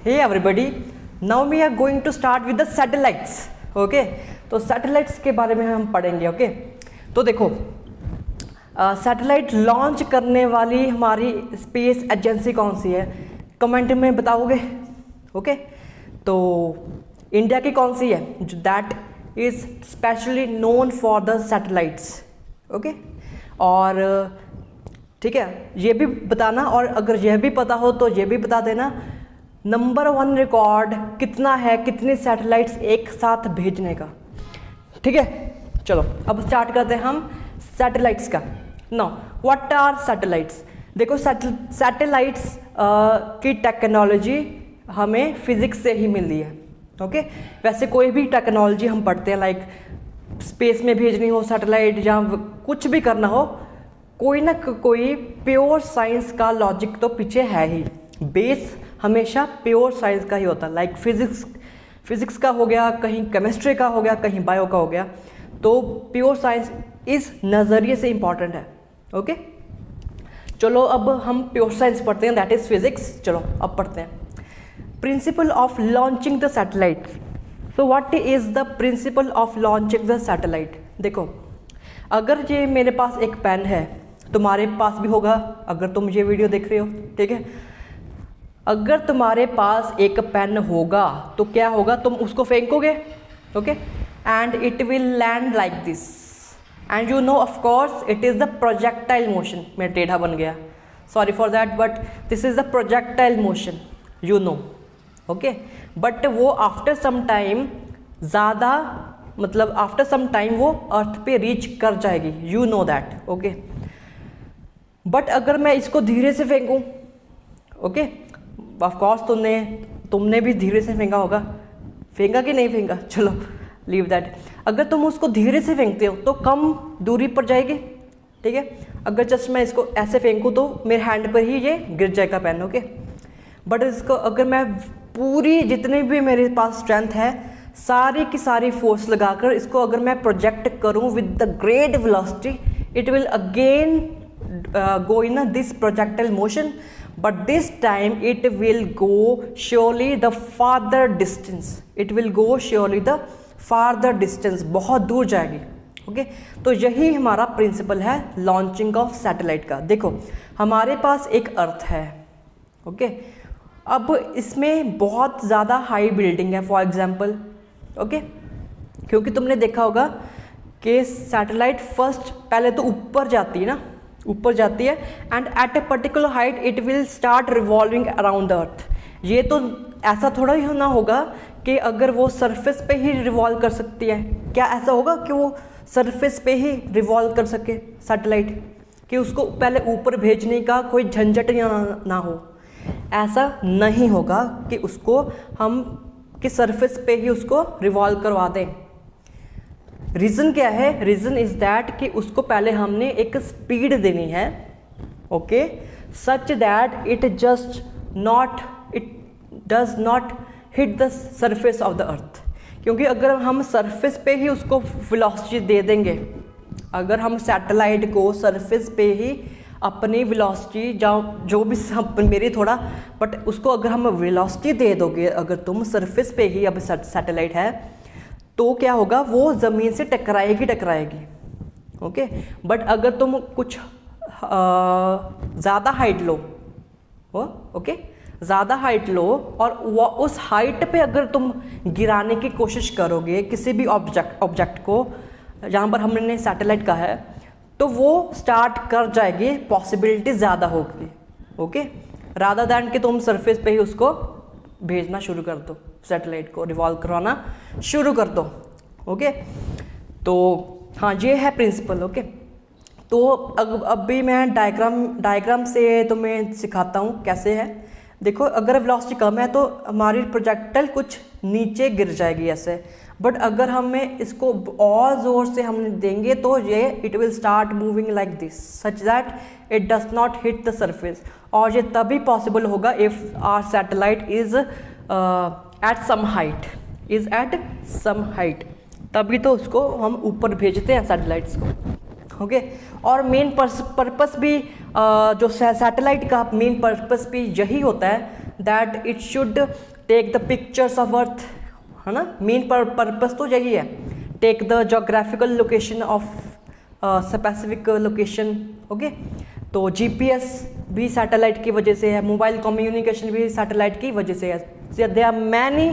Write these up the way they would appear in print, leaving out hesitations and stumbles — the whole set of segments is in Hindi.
Hey everybody, now we are going to start with the satellites. Okay, तो सैटेलाइट्स के बारे में हम पढ़ेंगे. ओके तो देखो, सैटेलाइट लॉन्च करने वाली हमारी स्पेस एजेंसी कौन सी है, कमेंट में बताओगे. ओके तो इंडिया की कौन सी है, that is specially known for the satellites. Okay और ठीक है, ये भी बताना, और अगर यह भी पता हो तो ये भी बता देना नंबर 1 रिकॉर्ड कितना है, कितनी सैटेलाइट्स एक साथ भेजने का. ठीक है, चलो अब स्टार्ट करते हैं हम सैटेलाइट्स का. Now what are satellites. देखो सैटेलाइट्स की टेक्नोलॉजी हमें फिजिक्स से ही मिली है. ओके वैसे कोई भी टेक्नोलॉजी हम पढ़ते हैं, लाइक स्पेस में भेजनी हो सैटेलाइट या कुछ भी करना हो, कोई ना कोई प्योर साइंस का लॉजिक तो पीछे है ही. बेस हमेशा प्योर साइंस का ही होता है, लाइक फिजिक्स का हो गया, कहीं केमिस्ट्री का हो गया, कहीं बायो का हो गया. तो प्योर साइंस इस नज़रिए से इम्पॉर्टेंट है. ओके चलो अब हम प्योर साइंस पढ़ते हैं, दैट इज़ फिजिक्स. चलो अब पढ़ते हैं principle of launching the satellite. So what is the principle of launching the satellite. देखो अगर ये मेरे पास एक पेन है, तुम्हारे पास भी होगा अगर तुम ये वीडियो देख रहे हो. ठीक है, अगर तुम्हारे पास एक पेन होगा तो क्या होगा, तुम उसको फेंकोगे. Okay and it will land like this, and you know of course it is the projectile motion. मैं टेढ़ा बन गया, sorry for that, but this is the projectile motion, you know. Okay but वो आफ्टर सम टाइम ज़्यादा, मतलब आफ्टर सम टाइम वो अर्थ पे रीच कर जाएगी, you know that. Okay but अगर मैं इसको धीरे से फेंकूं, ओके ऑफ कोर्स तुमने भी धीरे से फेंका होगा, फेंका कि नहीं फेंका, चलो लीव दैट. अगर तुम उसको धीरे से फेंकते हो तो कम दूरी पर जाएगी. ठीक है, अगर जस्ट मैं इसको ऐसे फेंकूँ तो मेरे हैंड पर ही ये गिर जाएगा पेन. ओके बट इसको अगर मैं पूरी जितनी भी मेरे पास स्ट्रेंथ है, सारी की सारी फोर्स लगाकर इसको अगर मैं प्रोजेक्ट करूं with the great velocity, it will again go in this projectile motion, but this time it will go surely the farther distance. It will go surely the farther distance, बहुत दूर जाएगी. ओके तो यही हमारा प्रिंसिपल है लॉन्चिंग ऑफ सैटेलाइट का. देखो हमारे पास एक अर्थ है. ओके अब इसमें बहुत ज़्यादा हाई बिल्डिंग है फॉर एग्जांपल. ओके क्योंकि तुमने देखा होगा कि सैटेलाइट फर्स्ट पहले तो ऊपर जाती है ना, ऊपर जाती है, and at a particular height it will start revolving around the earth. ये तो ऐसा थोड़ा ही होना होगा कि अगर वो सरफेस पे ही रिवॉल्व कर सकती है, क्या ऐसा होगा कि वो सरफेस पे ही रिवॉल्व कर सके सैटेलाइट, कि उसको पहले ऊपर भेजने का कोई झंझट ना हो. ऐसा नहीं होगा कि उसको हम कि सरफेस पे ही उसको रिवॉल्व करवा दें. रीज़न क्या है, रीज़न इज़ दैट कि उसको पहले हमने एक स्पीड देनी है. Okay such that it does not hit the surface of the अर्थ. क्योंकि अगर हम सरफेस पे ही उसको वेलोसिटी दे देंगे, अगर हम सैटेलाइट को सरफेस पे ही अपनी वेलोसिटी जो भी मेरी थोड़ा, बट उसको अगर हम वेलोसिटी दे दोगे, अगर तुम सरफेस पे ही अब सैटेलाइट है तो क्या होगा, वो ज़मीन से टकराएगी. ओके बट अगर तुम कुछ ज़्यादा हाइट लो, ओके ज़्यादा हाइट लो, और वो उस हाइट पे अगर तुम गिराने की कोशिश करोगे किसी भी ऑब्जेक्ट को जहाँ पर हमने सैटेलाइट का है, तो वो स्टार्ट कर जाएगी, पॉसिबिलिटी ज़्यादा होगी. ओके रादर दैन कि तुम सरफेस पे ही उसको भेजना शुरू कर दो, सैटेलाइट को रिवॉल्व करवाना शुरू कर दो. ओके तो हाँ ये है प्रिंसिपल. ओके तो अब भी मैं डायग्राम से तुम्हें सिखाता हूँ कैसे है. देखो अगर वेलोसिटी कम है तो हमारी प्रोजेक्टाइल कुछ नीचे गिर जाएगी ऐसे, बट अगर हमें इसको और ज़ोर से हम देंगे तो ये it will start moving like this, such that it does not hit the surface. और ये तभी पॉसिबल होगा if our satellite is at some height, तभी तो उसको हम ऊपर भेजते हैं सैटेलाइट्स को. ओके और मेन पर्पस भी जो सैटेलाइट का मेन पर्पस भी यही होता है that it should take the pictures of earth, है ना, मेन पर्पस तो यही है, take the geographical location of specific location, okay. तो जीपीएस भी सैटेलाइट की वजह से है, मोबाइल कम्युनिकेशन भी सैटेलाइट की वजह से है, there are many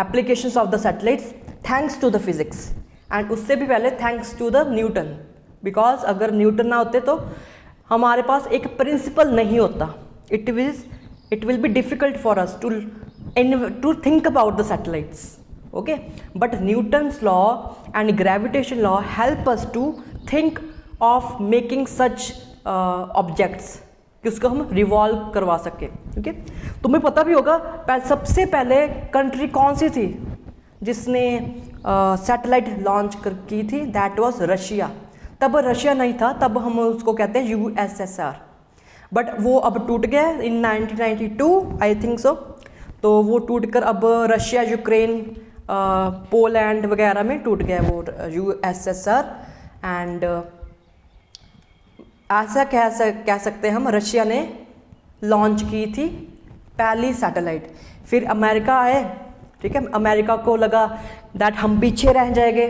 applications of the satellites thanks to the physics, and उससे भी पहले thanks to the Newton, because अगर न्यूटन ना होते तो हमारे पास एक प्रिंसिपल नहीं होता, it will be difficult for us to think about the satellites, okay. But Newton's law and gravitation law help us to think of making such objects कि उसको हम रिवॉल्व करवा सकें, ओके। तुम्हें पता भी होगा सबसे पहले कंट्री कौन सी थी जिसने सैटेलाइट लॉन्च की थी, दैट वाज रशिया। तब रशिया नहीं था, तब हम उसको कहते हैं यूएसएसआर, बट वो अब टूट गया इन 1992 आई थिंक सो। तो वो टूटकर अब रशिया, यूक्रेन, पोलैंड वगैरह में टूट गया वो यूएसएसआर, एंड ऐसा कह सकते हैं हम, रशिया ने लॉन्च की थी पहली सैटेलाइट। फिर अमेरिका आए, ठीक है, अमेरिका को लगा दैट हम पीछे रह जाएंगे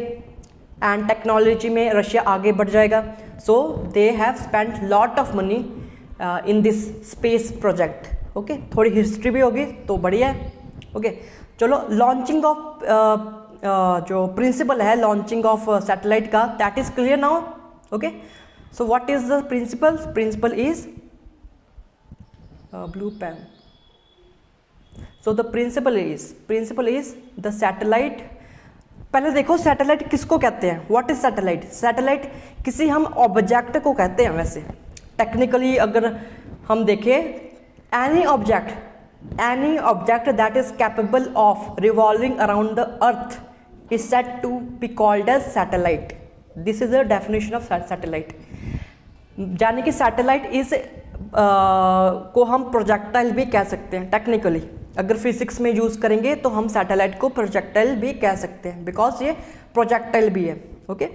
एंड टेक्नोलॉजी में रशिया आगे बढ़ जाएगा, so they have spent lot of money in this space project, okay. थोड़ी हिस्ट्री भी होगी तो बढ़िया है, ओके। चलो, लॉन्चिंग ऑफ जो प्रिंसिपल है लॉन्चिंग ऑफ सैटेलाइट का, that is clear now, okay. So what is the principle? Principle is blue pen. So the principle is the satellite. पहले देखो सैटेलाइट किसको कहते हैं, व्हाट इज सैटेलाइट? सैटेलाइट किसी हम ऑब्जेक्ट को कहते हैं। वैसे टेक्निकली अगर हम देखें, any object that is capable of revolving around the earth is said to be called as satellite. This is the definition of satellite. यानी कि सैटेलाइट इज को हम प्रोजेक्टाइल भी कह सकते हैं टेक्निकली। अगर फिजिक्स में यूज करेंगे तो हम सैटेलाइट को प्रोजेक्टाइल भी कह सकते हैं, बिकॉज ये प्रोजेक्टाइल भी है, okay.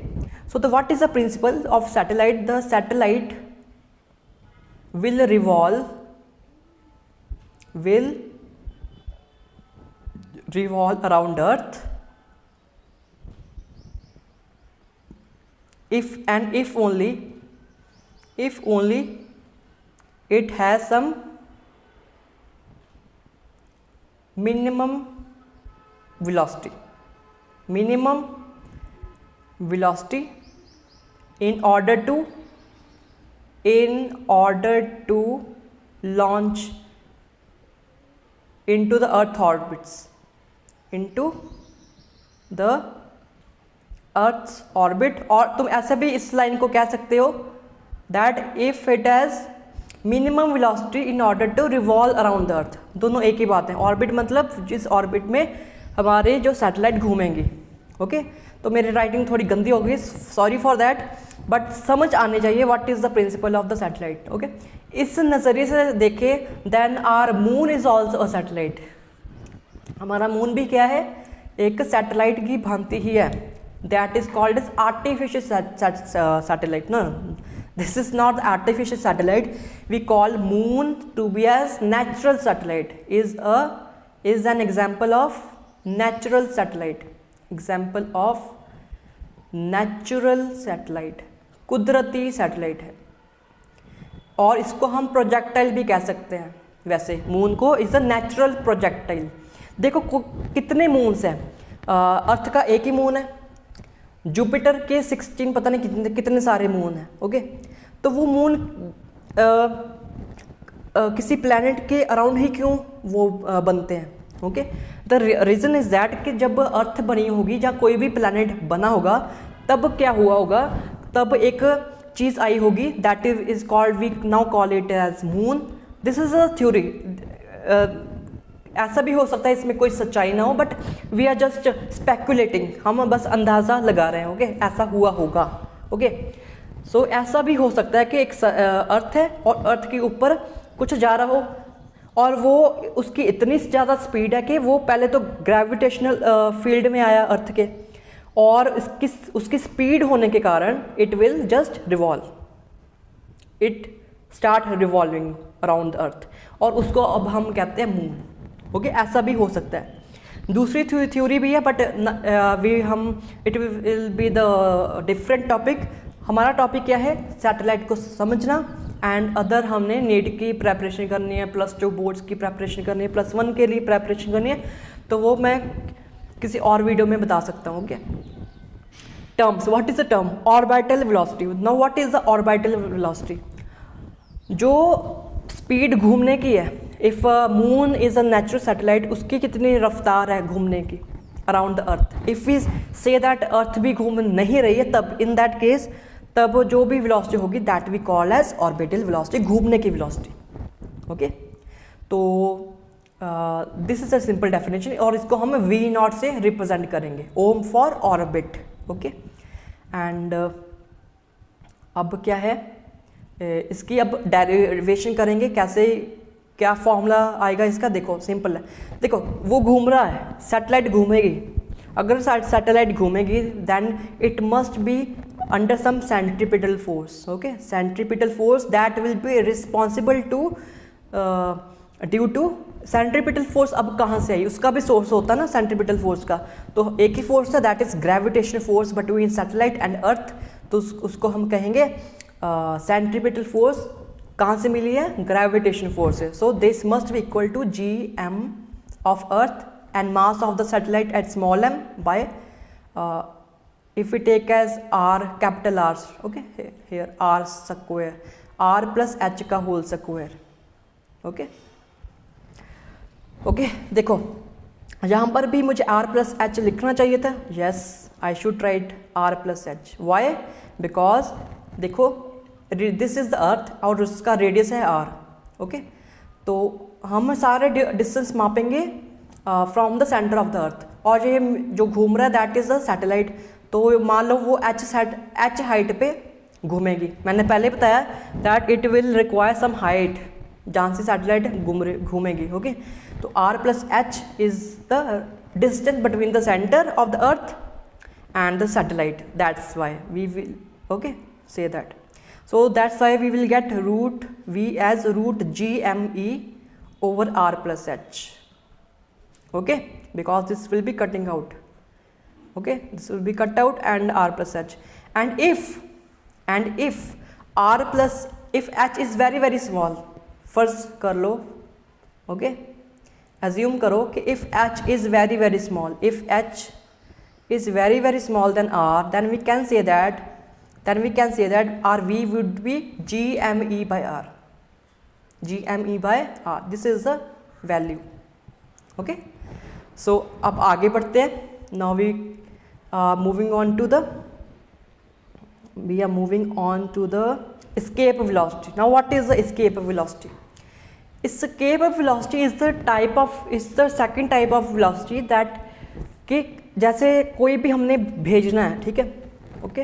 So the what is the principle of satellite? The satellite will revolve around Earth if only it has some minimum velocity in order to launch into the earth orbits, into the earth's orbit। और तुम ऐसे भी इस लाइन को कह सकते हो that if it has minimum velocity in order to revolve around the earth। दोनों एक ही बात है। ऑर्बिट मतलब जिस ऑर्बिट में हमारे जो सैटेलाइट घूमेंगी, ओके। तो मेरी राइटिंग थोड़ी गंदी हो गई, सॉरी फॉर दैट, बट समझ आने चाहिए what is the principle of the satellite, okay. इस नज़रिए से देखें, then our moon is also a satellite. हमारा मून भी क्या है? एक सैटेलाइट की भांति ही है। That is called as artificial satellite. No, this is not artificial satellite. We call moon to be as natural satellite. Is an example of natural satellite. Example of natural satellite, कुदरती सैटेलाइट है। और इसको हम प्रोजेक्टाइल भी कह सकते हैं। वैसे मून को इज अ नेचुरल प्रोजेक्टाइल। देखो कितने मून्स हैं। अर्थ का एक ही मून है, जुपिटर के 16 पता नहीं कितने सारे मून हैं, ओके। तो वो मून किसी प्लैनेट के अराउंड ही क्यों वो बनते हैं, okay. The reason is that कि जब अर्थ बनी होगी या कोई भी प्लैनेट बना होगा, तब क्या हुआ होगा, तब एक चीज़ आई होगी that is called, we now call it as moon. This is a theory. ऐसा भी हो सकता है इसमें कोई सच्चाई ना हो, but we are just speculating. हम बस अंदाज़ा लगा रहे हैं, ओके। ऐसा हुआ होगा, ओके। सो ऐसा भी हो सकता है कि एक अर्थ है और अर्थ के ऊपर कुछ जा रहा हो, और वो उसकी इतनी ज़्यादा स्पीड है कि वो पहले तो ग्रेविटेशनल फील्ड में आया अर्थ के, और उसकी स्पीड होने के कारण it will just revolve, it start revolving around the अर्थ, और उसको अब हम कहते हैं मून. ओके, ऐसा भी हो सकता है. दूसरी थ्योरी भी है, but it will be the different topic. हमारा टॉपिक क्या है? सैटेलाइट को समझना, एंड अदर हमने नीट की प्रेपरेशन करनी है, +2 बोर्ड्स की प्रेपरेशन करनी है, +1 के लिए प्रेपरेशन करनी है, तो वो मैं किसी और वीडियो में बता सकता हूँ. Okay, terms. What is the term? Orbital velocity. Now what is the orbital velocity? जो स्पीड घूमने की है, if moon is a natural satellite, उसकी कितनी रफ्तार है घूमने की around the earth. If we say that earth भी घूम नहीं रही है, तब इन दैट केस तब जो भी वेलोसिटी होगी that we call as orbital velocity, घूमने की वेलोसिटी. ओके, तो this is a simple definition, और इसको हम V0 से रिप्रेजेंट करेंगे. O for orbit. Okay, and अब क्या है, इसकी अब डेरिवेशन करेंगे. कैसे, क्या फॉर्मूला आएगा इसका? देखो सिंपल है. देखो वो घूम रहा है, सैटेलाइट घूमेगी. अगर सैटेलाइट घूमेगी then it must be under some centripetal force. Okay, centripetal force that will be responsible to due to centripetal force. अब कहाँ से आई? उसका भी सोर्स होता है ना सेंट्रीपिटल फोर्स का. तो एक ही फोर्स है, that is gravitational force between satellite and earth. तो उसको हम कहेंगे सेंट्रीपिटल फोर्स. कहाँ से मिली है? ग्रेविटेशनल फोर्स है. So this must be equal to Gm of earth and mass of the satellite at small m by if we take as r, capital R. Okay, here r square, r plus h का होल स्क्वायर. ओके ओके, देखो यहाँ पर भी मुझे r plus h लिखना चाहिए था. yes, I should write r plus h. why? because देखो दिस इज द अर्थ और उसका रेडियस है r. ओके, तो हम सारे डिस्टेंस मापेंगे from the centre of the अर्थ, और ये जो घूम रहा है दैट इज द सैटेलाइट. तो मान लो वो h हाइट पे घूमेगी. मैंने पहले बताया that it will require some height जहाँ से सैटेलाइट घूमेगी. ओके, तो r plus h is the distance between the centre of the earth and the satellite. That's why we will okay say that. So that's why we will get root v as root GME over r plus h. Okay, because this will be cutting out. Okay, this will be cut out and r plus h. And if r plus if h is very small, first कर लो. Okay, assume करो कि if h is very small, if h is very small than r, then we can say that our v would be GME by r. GME by r. This is the value. Okay. So अब आगे बढ़ते हैं. Now we are moving on to the escape velocity. Now what is the escape velocity? Escape velocity is the second type of velocity that कि जैसे कोई भी हमने भेजना है, ठीक है. ओके,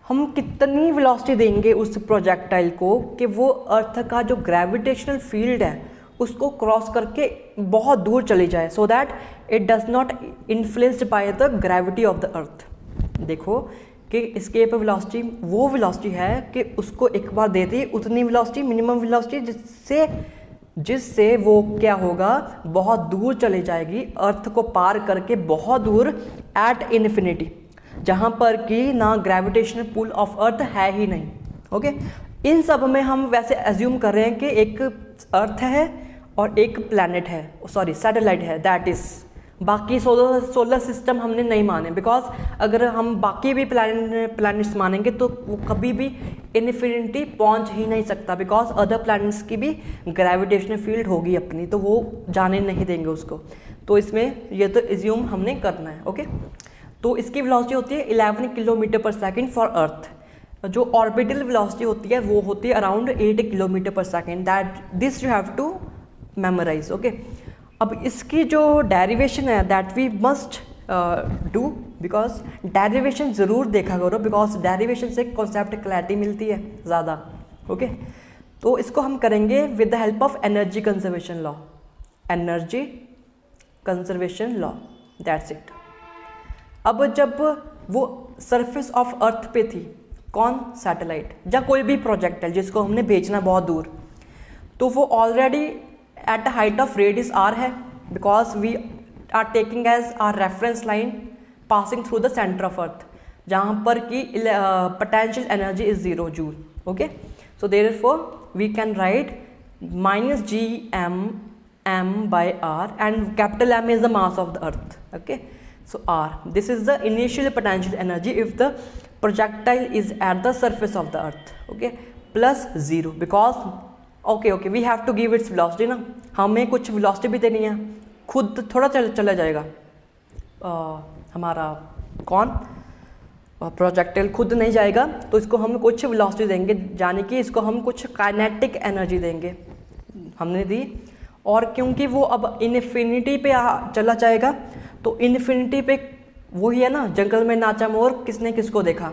हम कितनी वेलोसिटी देंगे उस प्रोजेक्टाइल को कि वो अर्थ का जो ग्रेविटेशनल फील्ड है उसको क्रॉस करके बहुत दूर चली जाए, so that it does not influenced by the gravity of the अर्थ. देखो कि एस्केप वेलोसिटी वो वेलोसिटी है कि उसको एक बार दे दी उतनी वेलोसिटी, मिनिमम वेलोसिटी, जिससे वो क्या होगा, बहुत दूर चली जाएगी, अर्थ को पार करके बहुत दूर एट इन्फिनिटी, जहाँ पर कि ना ग्रेविटेशनल पुल ऑफ अर्थ है ही नहीं. ओके, इन सब में हम वैसे एज्यूम कर रहे हैं कि एक अर्थ है और एक प्लैनेट है, सॉरी सैटेलाइट है, दैट इज. बाकी सोलर सिस्टम हमने नहीं माने, बिकॉज अगर हम बाकी भी प्लैनेट्स मानेंगे तो वो कभी भी इन्फिनिटी पहुंच ही नहीं सकता, बिकॉज अदर प्लैनेट्स की भी ग्रेविटेशनल फील्ड होगी अपनी, तो वो जाने नहीं देंगे उसको. तो इसमें ये तो एज्यूम हमने करना है. ओके, तो इसकी वेलोसिटी होती है 11 kilometre per second for earth. जो ऑर्बिटल वेलोसिटी होती है वो होती है around 8 kilometre per second. That this you have to memorise. Okay, अब इसकी जो डेरिवेशन है that we must do, because derivation ज़रूर देखा करो, बिकॉज डेरिवेशन से कॉन्सेप्ट क्लैरिटी मिलती है ज़्यादा. ओके, तो इसको हम करेंगे with the help of energy conservation law. Energy conservation law, that's it. अब जब वो सरफेस ऑफ अर्थ पे थी, कौन, सैटेलाइट या कोई भी प्रोजेक्ट है जिसको हमने भेजना बहुत दूर, तो वो already at a height of radius R है, because we are taking as R reference line passing through the centre of earth, जहाँ पर कि potential energy is 0 joule. Okay, so therefore we can write minus gm m by r, and capital M is the mass of the earth. Okay, so r, this is the initial potential energy if the projectile is at the surface of the earth. Okay, plus 0, because okay we have to give its velocity ना, हमें कुछ velocity भी देनी है, खुद थोड़ा चला जाएगा हमारा कौन प्रोजेक्टाइल खुद नहीं जाएगा, तो इसको हम कुछ वेलोसिटी देंगे, यानी कि इसको हम कुछ काइनेटिक एनर्जी देंगे, हमने दी. और क्योंकि वो अब इन्फिनिटी पे चला जाएगा, तो इन्फिनिटी पे वही है ना, जंगल में नाचा मोर किसने किसको देखा,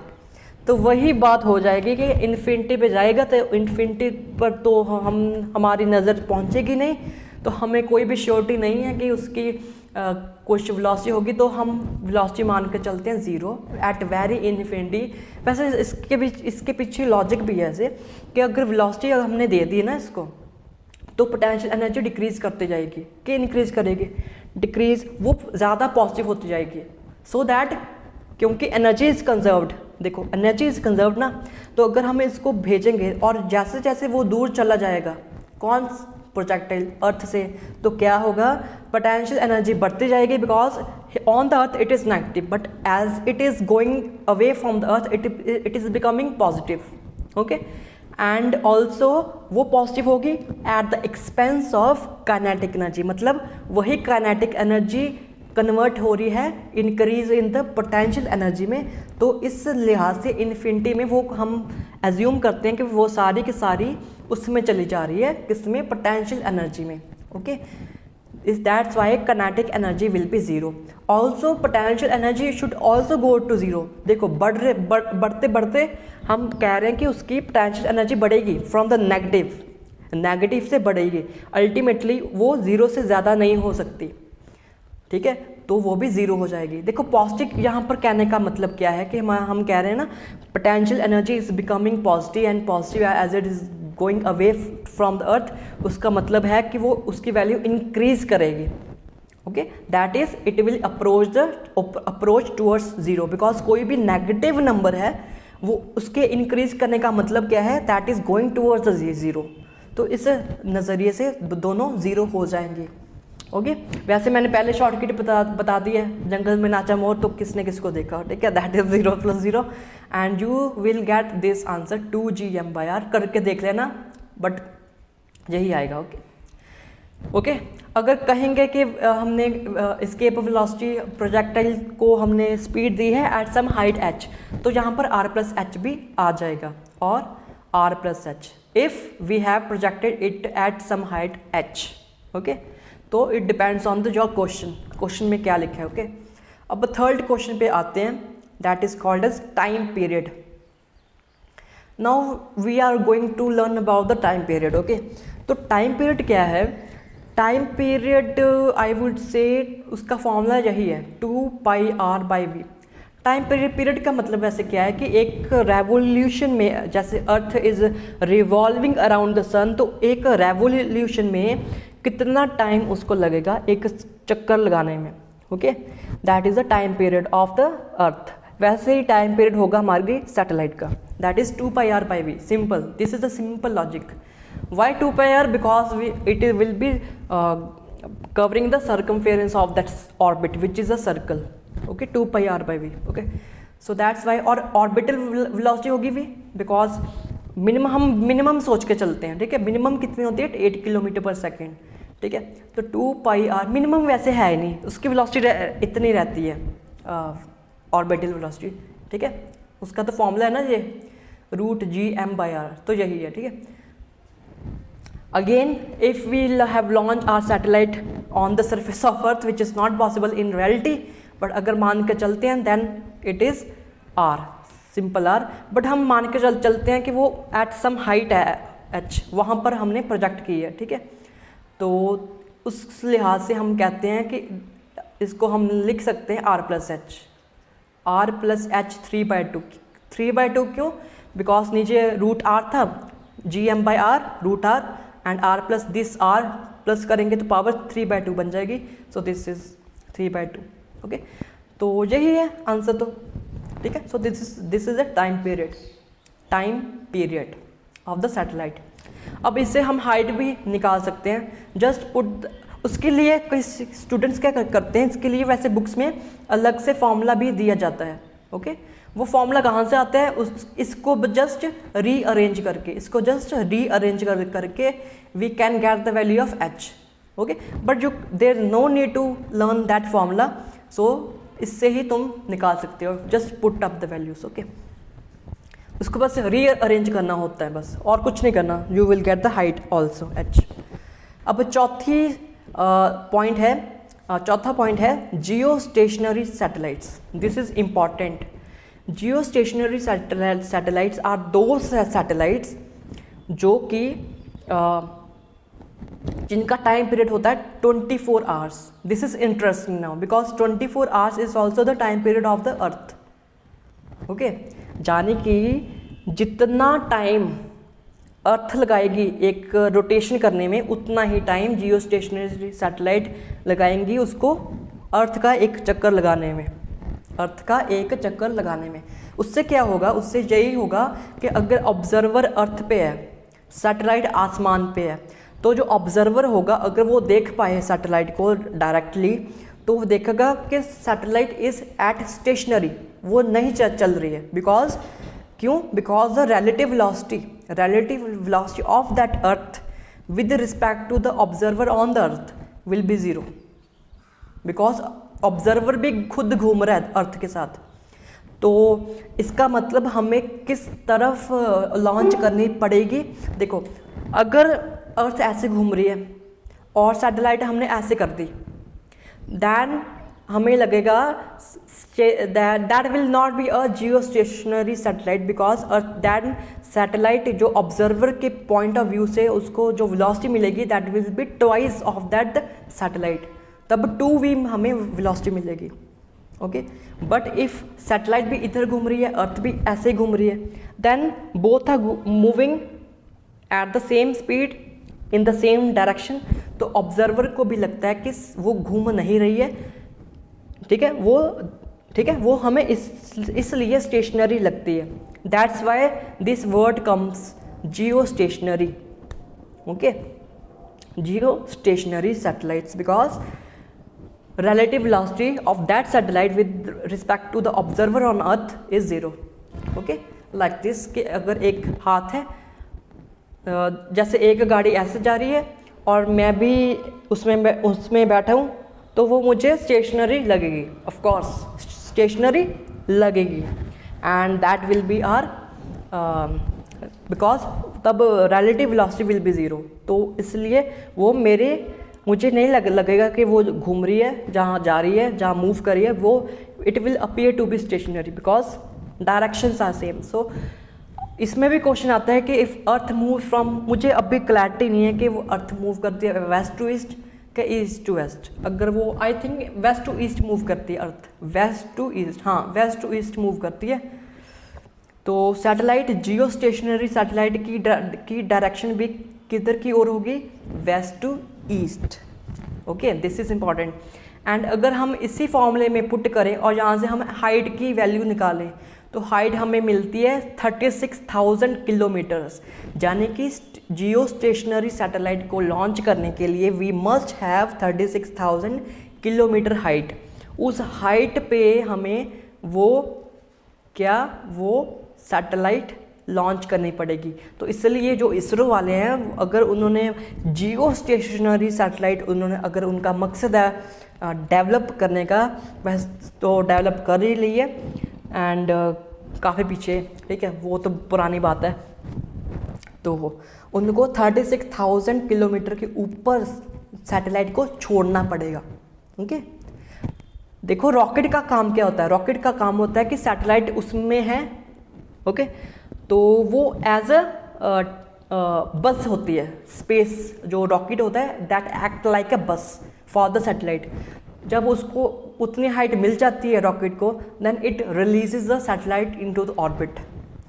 तो वही बात हो जाएगी कि इन्फिनिटी पे जाएगा, तो इन्फिनिटी पर तो हमारी नज़र पहुंचेगी नहीं, तो हमें कोई भी श्योरिटी नहीं है कि उसकी कुछ वेलोसिटी होगी, तो हम वेलोसिटी मान के चलते हैं 0 एट वेरी इन्फिनिटी. वैसे इसके पीछे लॉजिक भी है ऐसे कि अगर वेलोसिटी हमने दे दी ना इसको, तो पोटेंशियल एनर्जी डिक्रीज़ करते जाएगी. क्या इंक्रीज़ करेगी? डिक्रीज़, वो ज़्यादा पॉजिटिव होती जाएगी, सो दैट क्योंकि एनर्जी इज़ कंजर्व्ड. देखो एनर्जी इज़ कंजर्व्ड ना, तो अगर हम इसको भेजेंगे और जैसे जैसे वो दूर चला जाएगा कौन प्रोजेक्टाइल अर्थ से, तो क्या होगा, पोटेंशियल एनर्जी बढ़ती जाएगी, because on the earth it is negative, but as it is going away from the earth it is becoming positive. Okay, and also वो पॉजिटिव होगी at the expense of kinetic energy, मतलब वही काइनेटिक एनर्जी कन्वर्ट हो रही है increase in the potential energy में. तो इस लिहाज से इन्फिनिटी में वो हम एज्यूम करते हैं कि वो सारी की सारी उसमें चली जा रही है, किसमें, पोटेंशियल एनर्जी में. ओके, इस that's why kinetic energy will be 0. Also potential energy should also go to 0. देखो बढ़ते बढ़ते हम कह रहे हैं कि उसकी पोटेंशियल एनर्जी बढ़ेगी फ्रॉम द नेगेटिव से बढ़ेगी, अल्टीमेटली वो 0 से ज़्यादा नहीं हो सकती. ठीक है, तो वो भी 0 हो जाएगी. देखो पॉजिटिव यहाँ पर कहने का मतलब क्या है कि हम कह रहे हैं ना, potential energy is becoming positive and positive as it is going away from the earth. उसका मतलब है कि वो उसकी वैल्यू इंक्रीज करेगी. Okay, that is it will approach towards 0, because कोई भी नेगेटिव नंबर है वो उसके इंक्रीज करने का मतलब क्या है, that is going towards the 0. तो इस नज़रिए से दोनों 0 हो जाएंगे. ओके, वैसे मैंने पहले शॉर्टकट बता दी है, जंगल में नाचा मोर तो किसने किसको देखा. ठीक है, that is 0 + 0 and you will get this answer 2gm/r. करके देख लेना, बट यही आएगा. ओके, अगर कहेंगे कि हमने एस्केप वेलोसिटी प्रोजेक्टाइल को हमने स्पीड दी है एट सम हाइट h, तो यहाँ पर r+h भी आ जाएगा, और r+h if we have projected it at some height h. Okay, तो it depends on the your question में क्या लिखा है. ओके, अब थर्ड क्वेश्चन पे आते हैं, that is called as time period. Now we are going to learn about the time period. Okay, तो टाइम पीरियड क्या है? Time period I would say उसका फॉर्मूला यही है 2πr/v. टाइम पीरियड का मतलब वैसे क्या है कि एक रेवोल्यूशन में, जैसे earth is revolving around the sun, तो एक रेवोल्यूशन में कितना टाइम उसको लगेगा एक चक्कर लगाने में. Okay, that is the time period of the earth. वैसे ही टाइम पीरियड होगा हमारी सैटेलाइट का, that is 2πr/v. Simple, this is the simple logic. Why 2πr? Because it will be covering the circumference of that orbit which is a circle. Okay, 2πr/v. Okay, so that's why. और ऑर्बिटल वेलोसिटी होगी v, बिकॉज मिनिमम सोच के चलते हैं. ठीक है, मिनिमम कितनी होती है? 8 km/s. ठीक है, तो 2πr मिनिमम वैसे है ही नहीं, उसकी वेलोसिटी इतनी रहती है ऑर्बिटल वेलोसिटी. ठीक है, उसका तो फॉर्मूला है ना ये √gm/r, तो यही है. ठीक है, again if we have launch our satellite on the surface of earth which is not possible in reality, but अगर मान के चलते हैं then it is r, simple r. But हम मान के चलते हैं कि वो एट सम हाइट है h, वहाँ पर हमने प्रोजेक्ट की है. ठीक है, तो उस लिहाज से हम कहते हैं कि इसको हम लिख सकते हैं r+h. r+h 3/2. 3/2 क्यों? बिकॉज नीचे √r था, gm/r √r and r plus this r plus करेंगे तो पावर 3/2 बन जाएगी. So this is 3/2. ओके, तो यही है आंसर. तो ठीक है. So this is a time period of the satellite. अब इससे हम हाइट भी निकाल सकते हैं. जस्ट पुट, उसके लिए कई स्टूडेंट्स क्या करते हैं, इसके लिए वैसे बुक्स में अलग से फॉर्मूला भी दिया जाता है. ओके, वो फॉर्मूला कहाँ से आता है, इसको जस्ट रीअरेंज करके we can get the value of h. Okay, but जो there no need to learn that formula. So इससे ही तुम निकाल सकते हो. Just put up the values. Okay, उसको बस रीअरेंज करना होता है बस, और कुछ नहीं करना. You will get the height also h. अब चौथा पॉइंट है geostationary satellites. This is important. Geostationary satellites are दो सैटेलाइट्स जो कि जिनका टाइम पीरियड होता है 24 hours. This is interesting now because 24 hours is also the time period of the earth. Okay, यानी कि जितना टाइम अर्थ लगाएगी एक रोटेशन करने में, उतना ही टाइम जियो स्टेशनरी सैटेलाइट लगाएंगी उसको अर्थ का एक चक्कर लगाने में. उससे क्या होगा, उससे यही होगा कि अगर ऑब्जर्वर अर्थ पे है, सैटेलाइट आसमान पे है, तो जो ऑब्जर्वर होगा अगर वो देख पाए सैटेलाइट को डायरेक्टली, तो वो देखेगा कि सैटेलाइट इज एट स्टेशनरी, वो नहीं चल रही है. Because the relative velocity of that earth with respect to the observer on the earth will be 0. Because observer भी खुद घूम रहा है अर्थ के साथ. तो इसका मतलब हमें किस तरफ लॉन्च करनी पड़ेगी. देखो, अगर अर्थ ऐसे घूम रही है और सैटेलाइट हमने ऐसे कर दी, दैन हमें लगेगा that will not be a geostationary satellite because that satellite जो ऑब्जर्वर के पॉइंट ऑफ व्यू से उसको जो वेलोसिटी मिलेगी that will be twice of that satellite. तब 2v हमें वेलोसिटी मिलेगी. ओके, बट इफ सैटेलाइट भी इधर घूम रही है, अर्थ भी ऐसे घूम रही है, then both are moving at the same speed in the same direction. तो ऑब्जर्वर को भी लगता है कि वो घूम नहीं रही है. ठीक है, वो हमें इसलिए स्टेशनरी लगती है. That's why this word comes Jio stationery. Okay, Jio stationery satellites because relative velocity of that satellite with respect to the observer on earth is 0. okay, like this. कि अगर एक हाथ है, जैसे एक गाड़ी ऐसे जा रही है और मैं भी उसमें बैठा हूँ, तो वो मुझे स्टेशनरी लगेगी. ऑफ कोर्स स्टेशनरी लगेगी, and that will be are because तब relative velocity will be 0. तो इसलिए वो मुझे नहीं लगेगा कि वो घूम रही है, जहाँ जा रही है, जहाँ मूव कर रही है, वो it will appear to be stationary because directions are same. So इसमें भी क्वेश्चन आता है कि इफ़ अर्थ मूव फ्रॉम, मुझे अभी क्लैरिटी नहीं है कि वो अर्थ मूव करती है वेस्ट टू ईस्ट कि ईस्ट टू वेस्ट. अगर वो I think west to east move करती है अर्थ, वेस्ट टू ईस्ट, हाँ वेस्ट टू ईस्ट मूव करती है. तो सैटेलाइट, जियो स्टेशनरी सैटेलाइट की डायरेक्शन भी किधर की ओर होगी, west to east. Okay, this is important. And अगर हम इसी फॉर्मूले में पुट करें और यहाँ से हम हाइट की वैल्यू निकालें, तो हाइट हमें मिलती है 36,000 किलोमीटर्स. यानी कि जियो स्टेशनरी सैटेलाइट को लॉन्च करने के लिए we must have 36,000 kilometre height. उस हाइट पे हमें वो सैटेलाइट लॉन्च करनी पड़ेगी. तो इसलिए जो इसरो वाले हैं, अगर उन्होंने जियो स्टेशनरी सैटेलाइट अगर उनका मकसद है डेवलप करने का, वह तो डेवलप कर ही ली है. एंड काफ़ी पीछे, ठीक है, वो तो पुरानी बात है. तो उनको 36,000 किलोमीटर के ऊपर सैटेलाइट को छोड़ना पड़ेगा. ओके, देखो रॉकेट का काम क्या होता है. रॉकेट का काम होता है कि सैटेलाइट उसमें है. ओके, तो वो एज अ बस होती है. स्पेस जो रॉकेट होता है दैट एक्ट लाइक अ बस फॉर द सैटेलाइट. जब उसको उतनी हाइट मिल जाती है रॉकेट को, then it releases the satellite into the orbit.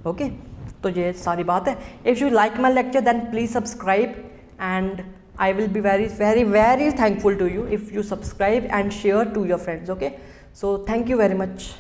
Okay, तो ये सारी बात है. If you like my lecture then please subscribe and I will be very very very thankful to you if you subscribe and share to your friends. Okay, so thank you very much.